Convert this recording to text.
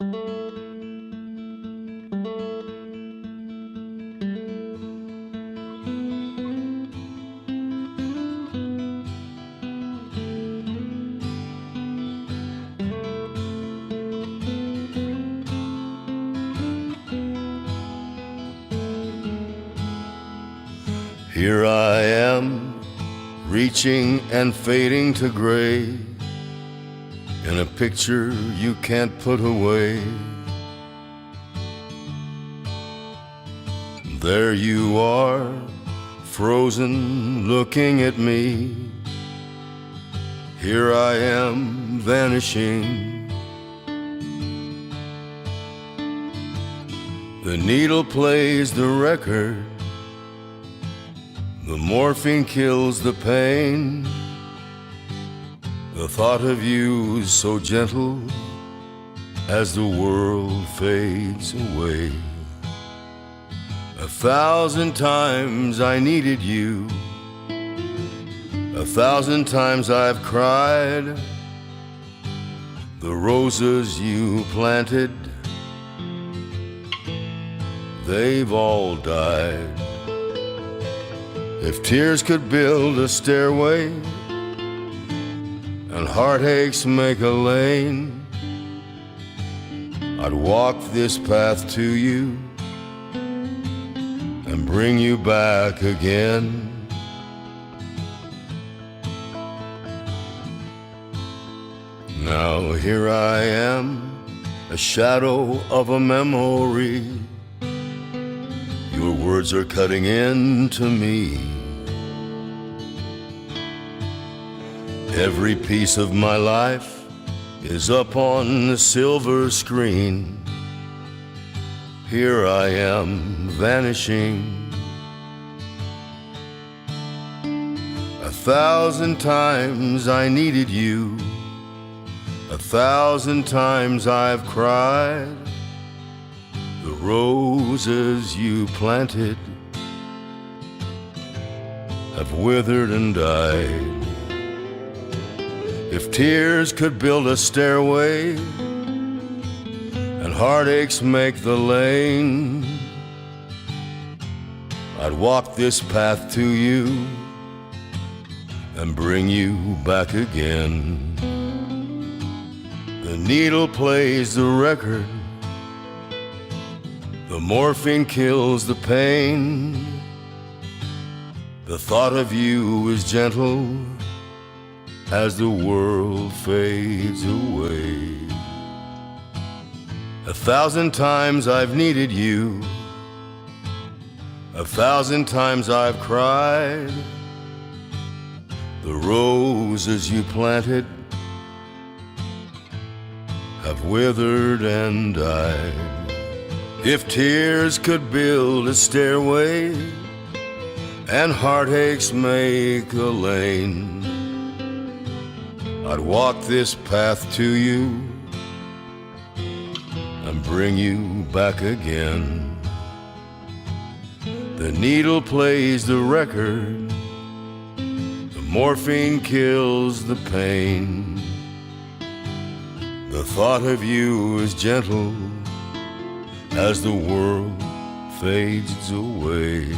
Here I am, reaching and fading to gray, in a picture you can't put away. There you are, frozen, looking at me. Here I am, vanishing. The needle plays the record. The morphine kills the pain. The thought of you is so gentle as the world fades away. 1,000 times I needed you. 1,000 times I've cried. The roses you planted, they've all died. If tears could build a stairway and heartaches make a lane, I'd walk this path to you and bring you back again. Now here I am, a shadow of a memory. Your words are cutting into me. Every piece of my life is up on the silver screen. Here I am, vanishing. 1,000 times I needed you. 1,000 times I've cried. The roses you planted have withered and died. If tears could build a stairway and heartaches make the lane, I'd walk this path to you and bring you back again. The needle plays the record. The morphine kills the pain. The thought of you is gentle as the world fades away. 1,000 times I've needed you. 1,000 times I've cried. The roses you planted have withered and died. If tears could build a stairway and heartaches make a lane, I'd walk this path to you and bring you back again. The needle plays the record. The morphine kills the pain. The thought of you is gentle as the world fades away.